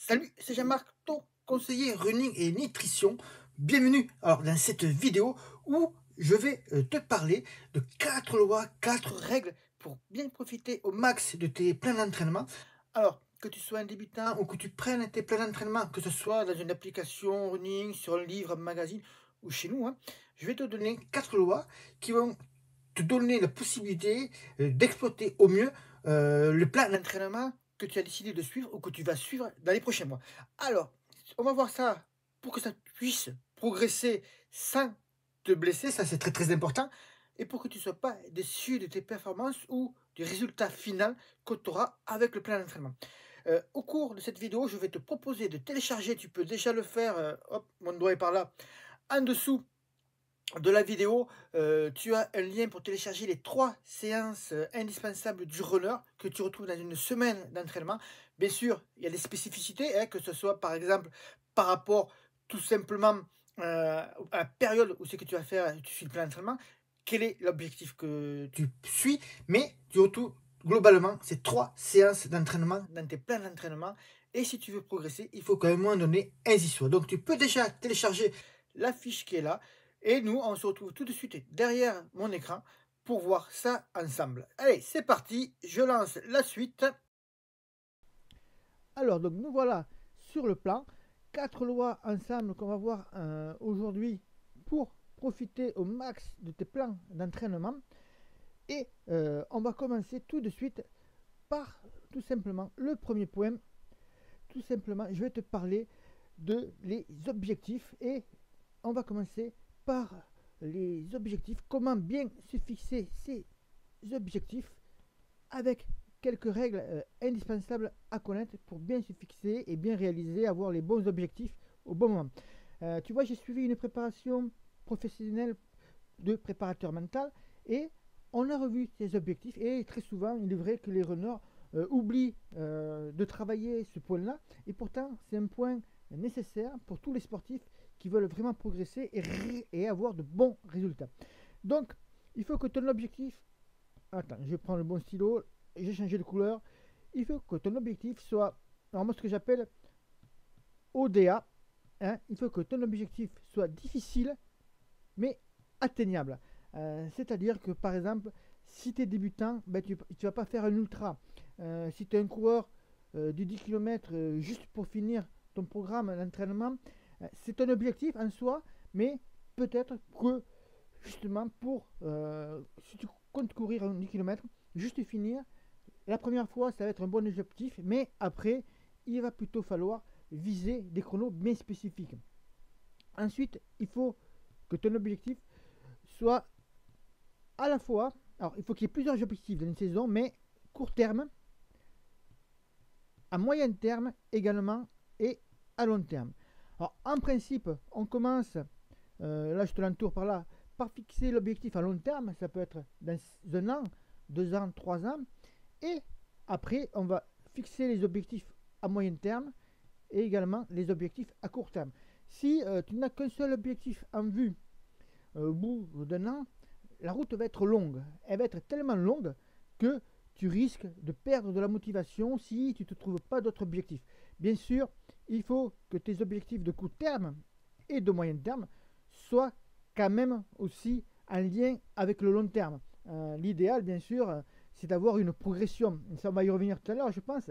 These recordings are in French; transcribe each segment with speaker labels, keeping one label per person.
Speaker 1: Salut, c'est Jean-Marc, ton conseiller running et nutrition. Bienvenue alors dans cette vidéo où je vais te parler de 4 lois, 4 règles pour bien profiter au max de tes plans d'entraînement. Alors, que tu sois un débutant ou que tu prennes tes plans d'entraînement, que ce soit dans une application running, sur un livre, un magazine ou chez nous, je vais te donner 4 lois qui vont te donner la possibilité d'exploiter au mieux le plan d'entraînement que tu as décidé de suivre ou que tu vas suivre dans les prochains mois. Alors, on va voir ça pour que ça puisse progresser sans te blesser, ça c'est très très important, et pour que tu ne sois pas déçu de tes performances ou du résultat final que tu auras avec le plan d'entraînement. Au cours de cette vidéo, je vais te proposer de télécharger, tu peux déjà le faire, hop, mon doigt est par là, en dessous de la vidéo, tu as un lien pour télécharger les 3 séances indispensables du runner que tu retrouves dans une semaine d'entraînement. Bien sûr, il y a des spécificités, que ce soit par exemple par rapport tout simplement à la période où c'est que tu vas faire, tu suis le plan d'entraînement, quel est l'objectif que tu suis, mais tu retrouves globalement ces 3 séances d'entraînement dans tes plans d'entraînement. Et si tu veux progresser, il faut qu'à un moment donné, ainsi soit. Donc tu peux déjà télécharger la fiche qui est là. Et nous, on se retrouve tout de suite derrière mon écran pour voir ça ensemble. Allez, c'est parti, je lance la suite. Alors, donc nous voilà sur le plan. 4 lois ensemble qu'on va voir aujourd'hui pour profiter au max de tes plans d'entraînement. Et on va commencer tout de suite par tout simplement le premier point. Tout simplement, je vais te parler de les objectifs et on va commencer par les objectifs. Comment bien se fixer ces objectifs avec quelques règles indispensables à connaître pour bien se fixer et bien réaliser, avoir les bons objectifs au bon moment. Tu vois, j'ai suivi une préparation professionnelle de préparateur mental et on a revu ces objectifs et très souvent il est vrai que les runners oublient de travailler ce point-là et pourtant c'est un point nécessaire pour tous les sportifs qui veulent vraiment progresser et avoir de bons résultats. Donc il faut que ton objectif, attends, je prends le bon stylo, j'ai changé de couleur, il faut que ton objectif soit, alors moi ce que j'appelle ODA, il faut que ton objectif soit difficile mais atteignable. C'est-à-dire que par exemple, si tu es débutant, ben, tu ne vas pas faire un ultra. Si tu es un coureur de 10 km juste pour finir ton programme d'entraînement, c'est un objectif en soi, mais peut-être que justement si tu comptes courir un 10 km, juste finir, la première fois ça va être un bon objectif, mais après il va plutôt falloir viser des chronos bien spécifiques. Ensuite, il faut que ton objectif soit à la fois, alors il faut qu'il y ait plusieurs objectifs dans une saison, mais court terme, à moyen terme également et à long terme. Alors en principe, on commence, là je te l'entoure par là, par fixer l'objectif à long terme, ça peut être dans un an, 2 ans, 3 ans, et après on va fixer les objectifs à moyen terme et également les objectifs à court terme. Si tu n'as qu'un seul objectif en vue au bout d'un an, la route va être longue. Elle va être tellement longue que tu risques de perdre de la motivation si tu ne te trouves pas d'autres objectifs. Bien sûr, il faut que tes objectifs de court terme et de moyen terme soient quand même aussi en lien avec le long terme. L'idéal, bien sûr, c'est d'avoir une progression. Ça, on va y revenir tout à l'heure, je pense.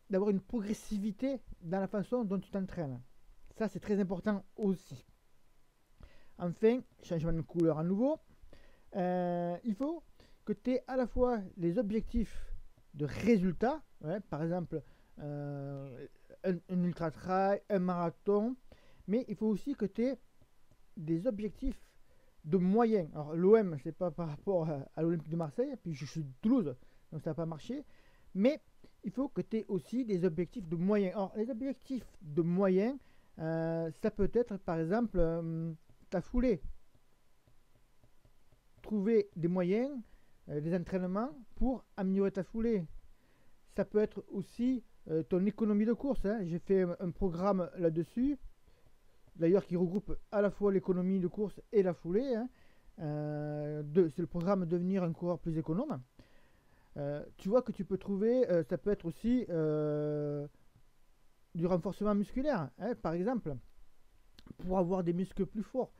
Speaker 1: D'avoir une progressivité dans la façon dont tu t'entraînes. Ça, c'est très important aussi. Enfin, changement de couleur à nouveau. Il faut que tu aies à la fois les objectifs de résultats, par exemple un ultra trail, un marathon, mais il faut aussi que tu aies des objectifs de moyens. Alors l'OM, c'est pas par rapport à l'Olympique de Marseille, puis je suis de Toulouse, donc ça n'a pas marché, mais il faut que tu aies aussi des objectifs de moyens. Alors les objectifs de moyens, ça peut être par exemple ta foulée. Trouver des moyens, des entraînements pour améliorer ta foulée. Ça peut être aussi ton économie de course. J'ai fait un programme là-dessus, d'ailleurs qui regroupe à la fois l'économie de course et la foulée. C'est le programme Devenir un coureur plus économe. Tu vois que tu peux trouver, ça peut être aussi du renforcement musculaire, hein, par exemple, pour avoir des muscles plus forts.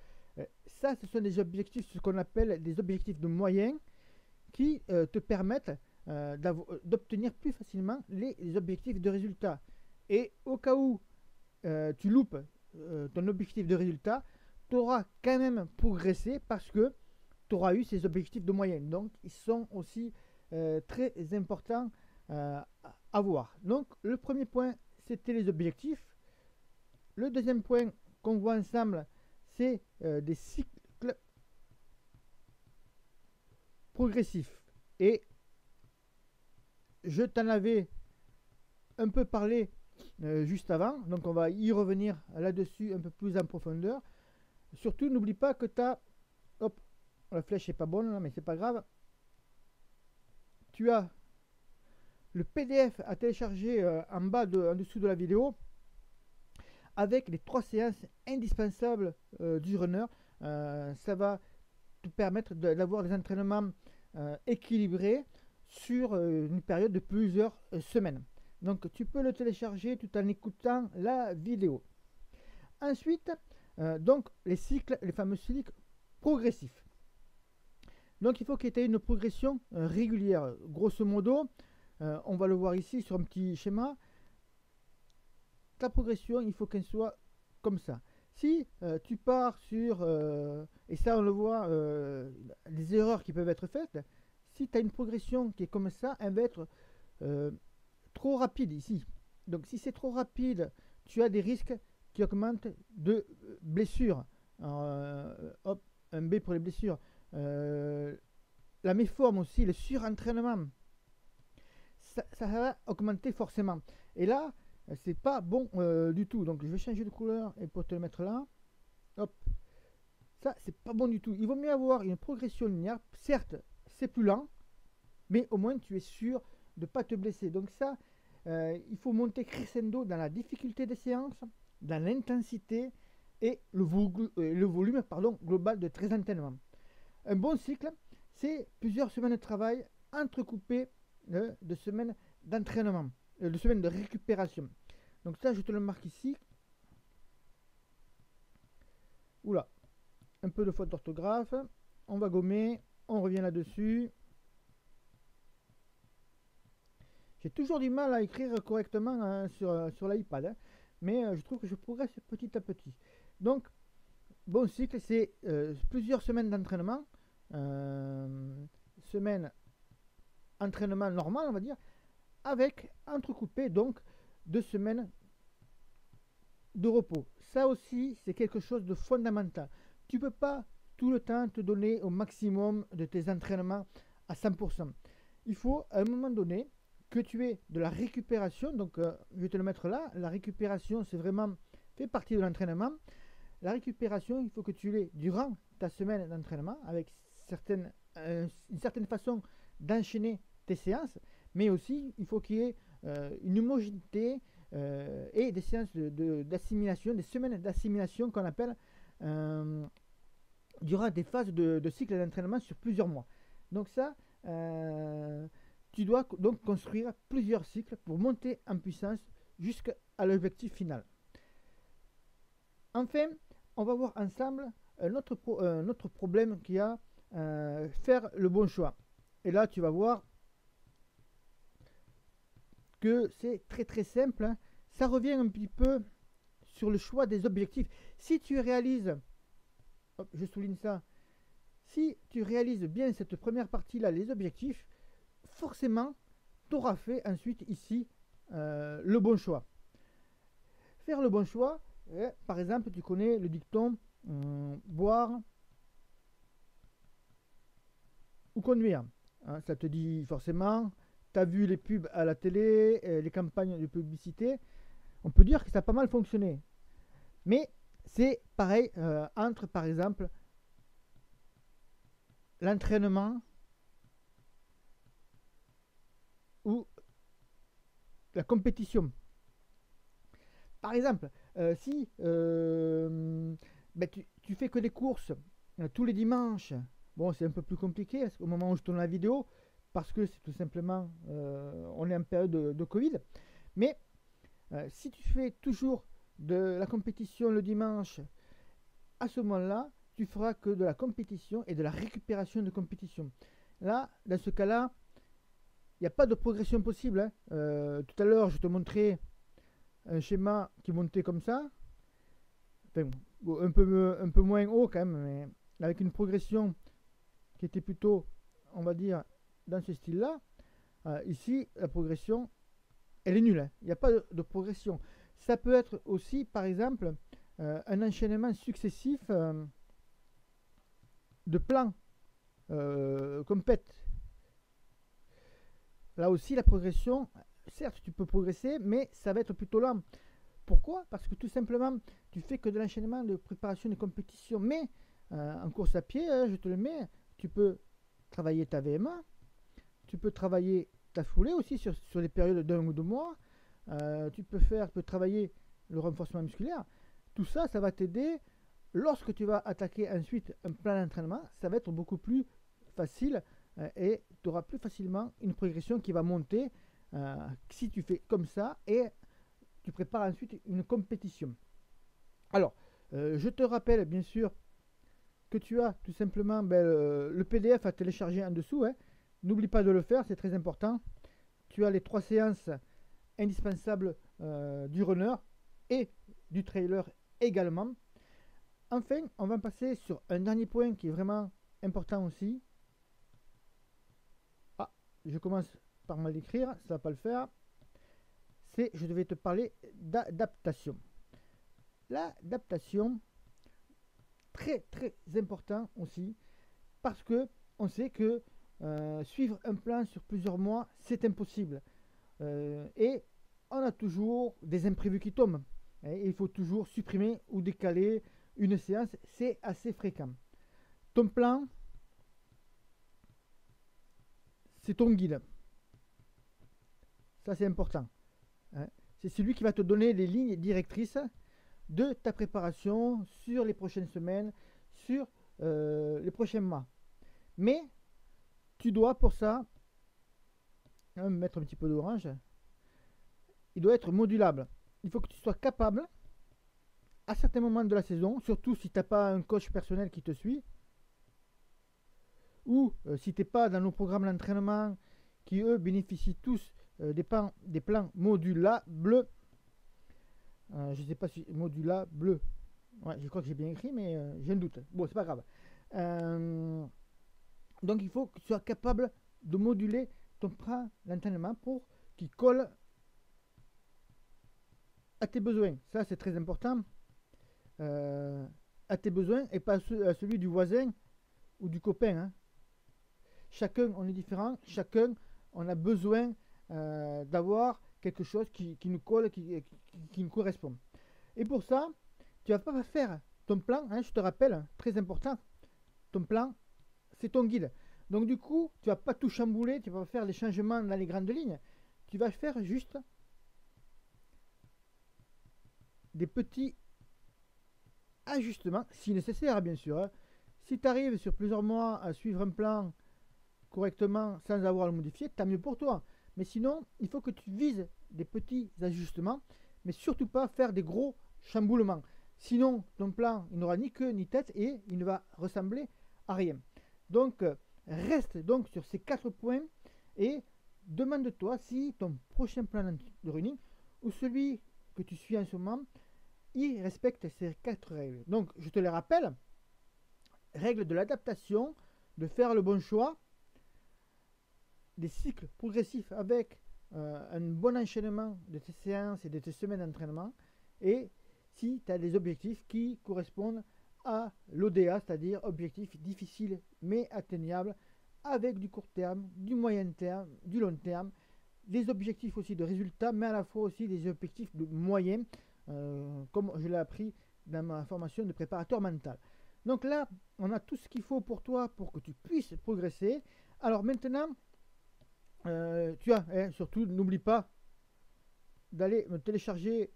Speaker 1: Ça, ce sont des objectifs, ce qu'on appelle des objectifs de moyens qui te permettent d'obtenir plus facilement les objectifs de résultat. Et au cas où tu loupes ton objectif de résultat, tu auras quand même progressé parce que tu auras eu ces objectifs de moyenne. Donc, ils sont aussi très importants à voir. Donc, le premier point, c'était les objectifs. Le deuxième point qu'on voit ensemble, c'est des cycles progressifs. Et je t'en avais un peu parlé juste avant, donc on va y revenir là-dessus un peu plus en profondeur. Surtout, n'oublie pas que tu as... Hop, la flèche n'est pas bonne, mais c'est pas grave. Tu as le PDF à télécharger en bas, en dessous de la vidéo, avec les 3 séances indispensables du runner. Ça va te permettre d'avoir des entraînements équilibrés sur une période de plusieurs semaines. Donc tu peux le télécharger tout en écoutant la vidéo. Ensuite, donc les cycles, les fameux cycles progressifs. Donc il faut qu'il y ait une progression régulière. Grosso modo, on va le voir ici sur un petit schéma. Ta progression, il faut qu'elle soit comme ça. Si tu pars sur, et ça on le voit, les erreurs qui peuvent être faites, si tu as une progression qui est comme ça, elle va être trop rapide ici. Donc si c'est trop rapide, tu as des risques qui augmentent de blessures. Hop, un B pour les blessures. La méforme aussi, le surentraînement, ça va augmenter forcément. Et là, c'est pas bon du tout. Donc je vais changer de couleur et pour te le mettre là. Hop. Ça, c'est pas bon du tout. Il vaut mieux avoir une progression linéaire. Certes, c'est plus lent, mais au moins tu es sûr de ne pas te blesser. Donc ça, il faut monter crescendo dans la difficulté des séances, dans l'intensité et le volume global de tes entraînements. Un bon cycle, c'est plusieurs semaines de travail entrecoupées de semaines d'entraînement, de semaines de récupération. Donc ça, je te le marque ici. Oula, un peu de faute d'orthographe. On va gommer, on revient là-dessus. J'ai toujours du mal à écrire correctement sur l'iPad, hein, mais je trouve que je progresse petit à petit. Donc, bon cycle, c'est plusieurs semaines d'entraînement. Semaine entraînement normal, on va dire, avec entrecoupé donc 2 semaines de repos. Ça aussi, c'est quelque chose de fondamental. Tu ne peux pas tout le temps te donner au maximum de tes entraînements à 100%. Il faut à un moment donné que tu aies de la récupération. Donc, je vais te le mettre là. La récupération, c'est vraiment fait partie de l'entraînement. La récupération, il faut que tu l'aies durant ta semaine d'entraînement avec une certaine façon d'enchaîner tes séances, mais aussi il faut qu'il y ait une homogénéité et des séances d'assimilation, des semaines d'assimilation qu'on appelle durant des phases de cycle d'entraînement sur plusieurs mois. Donc ça, tu dois donc construire plusieurs cycles pour monter en puissance jusqu'à l'objectif final. Enfin, on va voir ensemble un autre problème qu'il y a, faire le bon choix. Et là, tu vas voir que c'est très très simple, hein. Ça revient un petit peu sur le choix des objectifs. Si tu réalises, hop, je souligne ça, si tu réalises bien cette première partie-là, les objectifs, forcément, tu auras fait ensuite ici le bon choix. Faire le bon choix, par exemple, tu connais le dicton boire ou conduire. Hein, ça te dit forcément, tu as vu les pubs à la télé, les campagnes de publicité. On peut dire que ça a pas mal fonctionné. Mais c'est pareil entre, par exemple, l'entraînement ou la compétition. Par exemple, si tu fais que des courses tous les dimanches, bon, c'est un peu plus compliqué au moment où je tourne la vidéo, parce que c'est tout simplement, on est en période de Covid. Mais Si tu fais toujours de la compétition le dimanche, à ce moment-là, tu feras que de la compétition et de la récupération de compétition. Là, dans ce cas-là, il n'y a pas de progression possible, hein. Tout à l'heure, je te montrais un schéma qui montait comme ça, enfin, un peu moins haut quand même, mais avec une progression qui était plutôt, on va dire, dans ce style-là. Ici, la progression, elle est nulle, hein. Il n'y a pas de progression. Ça peut être aussi, par exemple, un enchaînement successif de plans compète. Là aussi, la progression, certes, tu peux progresser, mais ça va être plutôt lent. Pourquoi? Parce que tout simplement, tu fais que de l'enchaînement de préparation de compétition. Mais en course à pied, je te le mets, tu peux travailler ta VMA, tu peux travailler ta foulée aussi sur les périodes d'un ou deux mois. Tu peux travailler le renforcement musculaire. Tout ça, ça va t'aider. Lorsque tu vas attaquer ensuite un plan d'entraînement, ça va être beaucoup plus facile et tu auras plus facilement une progression qui va monter si tu fais comme ça et tu prépares ensuite une compétition. Alors, je te rappelle bien sûr que tu as tout simplement le PDF à télécharger en dessous, hein. N'oublie pas de le faire, c'est très important. Tu as les 3 séances indispensables du runner et du trailer également. Enfin, on va passer sur un dernier point qui est vraiment important aussi. Ah, je commence par mal écrire, ça ne va pas le faire. Je devais te parler d'adaptation. L'adaptation, très très important aussi, parce que on sait que suivre un plan sur plusieurs mois, c'est impossible. Et on a toujours des imprévus qui tombent. Et il faut toujours supprimer ou décaler une séance, c'est assez fréquent. Ton plan, c'est ton guide. Ça, c'est important, hein. C'est celui qui va te donner les lignes directrices de ta préparation sur les prochaines semaines, sur les prochains mois. Mais tu dois pour ça, mettre un petit peu d'orange, il doit être modulable. Il faut que tu sois capable, à certains moments de la saison, surtout si tu n'as pas un coach personnel qui te suit, ou si tu n'es pas dans nos programmes d'entraînement qui, eux, bénéficient tous des plans modulables. Je ne sais pas si modulable. Ouais, je crois que j'ai bien écrit, mais j'ai un doute. Bon, c'est pas grave. Donc, il faut que tu sois capable de moduler ton plan d'entraînement pour qu'il colle à tes besoins. Ça, c'est très important. À tes besoins et pas à celui du voisin ou du copain, hein. Chacun, on est différent. Chacun, on a besoin d'avoir quelque chose qui nous colle, qui nous correspond. Et pour ça, tu ne vas pas faire ton plan, hein, je te rappelle, très important, ton plan, c'est ton guide. Donc du coup, tu ne vas pas tout chambouler, tu vas pas faire des changements dans les grandes lignes, tu vas faire juste des petits ajustements, si nécessaire bien sûr, hein. Si tu arrives sur plusieurs mois à suivre un plan correctement sans avoir à le modifier, tant mieux pour toi. Mais sinon, il faut que tu vises des petits ajustements, mais surtout pas faire des gros chamboulements. Sinon, ton plan, il n'aura ni queue ni tête et il ne va ressembler à rien. Donc, reste donc sur ces 4 points et demande-toi si ton prochain plan de running ou celui que tu suis en ce moment, il respecte ces 4 règles. Donc, je te les rappelle. Règles de l'adaptation, de faire le bon choix, des cycles progressifs avec un bon enchaînement de tes séances et de tes semaines d'entraînement, et si tu as des objectifs qui correspondent à l'ODA, c'est-à-dire objectifs difficiles mais atteignables, avec du court terme, du moyen terme, du long terme, des objectifs aussi de résultats, mais à la fois aussi des objectifs de moyens, comme je l'ai appris dans ma formation de préparateur mental. Donc là, on a tout ce qu'il faut pour toi pour que tu puisses progresser. Alors maintenant, tu as, hein, surtout n'oublie pas d'aller me télécharger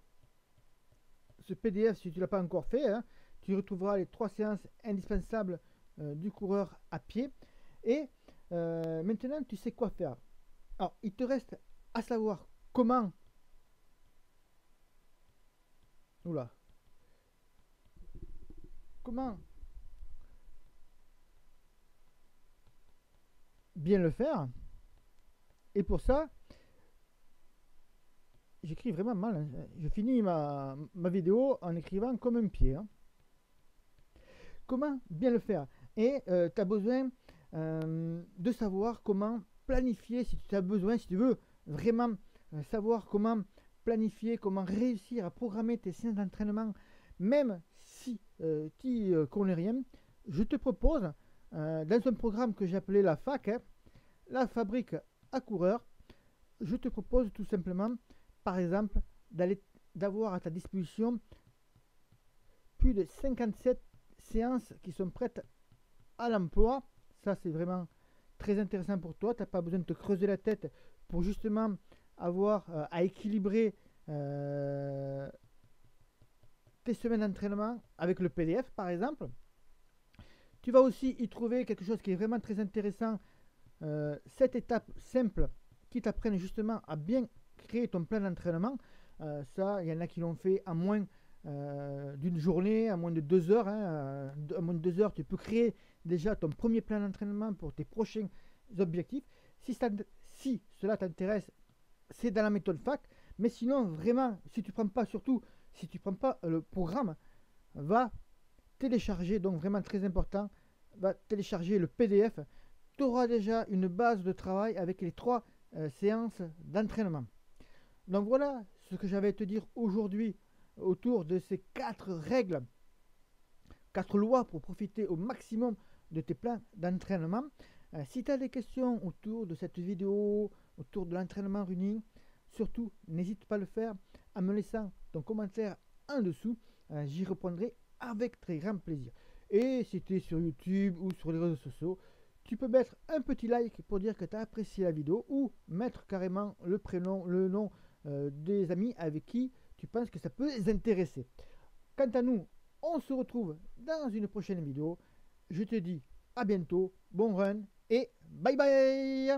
Speaker 1: ce PDF si tu ne l'as pas encore fait, hein. Tu retrouveras les 3 séances indispensables du coureur à pied. Et maintenant, tu sais quoi faire. Alors, il te reste à savoir comment Oula. Comment bien le faire. Et pour ça, j'écris vraiment mal, hein. Je finis ma vidéo en écrivant comme un pied, hein. Comment bien le faire? Et tu as besoin de savoir comment planifier, si tu as besoin, si tu veux vraiment savoir comment planifier, comment réussir à programmer tes séances d'entraînement, même si tu n'y connais rien. Je te propose, dans un programme que j'ai appelé la FAC, hein, la fabrique à coureurs, je te propose tout simplement, par exemple, d'avoir à ta disposition plus de 57 séances qui sont prêtes à l'emploi. Ça, c'est vraiment très intéressant pour toi. Tu n'as pas besoin de te creuser la tête pour justement avoir à équilibrer tes semaines d'entraînement avec le PDF, par exemple. Tu vas aussi y trouver quelque chose qui est vraiment très intéressant, 7 étapes simples qui t'apprennent justement à bien créer ton plan d'entraînement. Ça, il y en a qui l'ont fait en moins d'une journée, à moins de 2 heures, hein. À moins de 2 heures, tu peux créer déjà ton premier plan d'entraînement pour tes prochains objectifs. Si cela t'intéresse, c'est dans la méthode FAC. Mais sinon, vraiment, si tu prends pas, surtout si tu prends pas le programme, va télécharger, donc vraiment très important, va télécharger le PDF. Tu auras déjà une base de travail avec les 3 séances d'entraînement. Donc voilà ce que j'avais à te dire aujourd'hui autour de ces 4 règles, 4 lois pour profiter au maximum de tes plans d'entraînement. Si tu as des questions autour de cette vidéo, autour de l'entraînement running, surtout n'hésite pas à le faire en me laissant ton commentaire en dessous. J'y répondrai avec très grand plaisir. Et si tu es sur YouTube ou sur les réseaux sociaux, tu peux mettre un petit like pour dire que tu as apprécié la vidéo ou mettre carrément le prénom, le nom des amis avec qui tu penses que ça peut les intéresser. Quant à nous, on se retrouve dans une prochaine vidéo. Je te dis à bientôt, bon run et bye bye.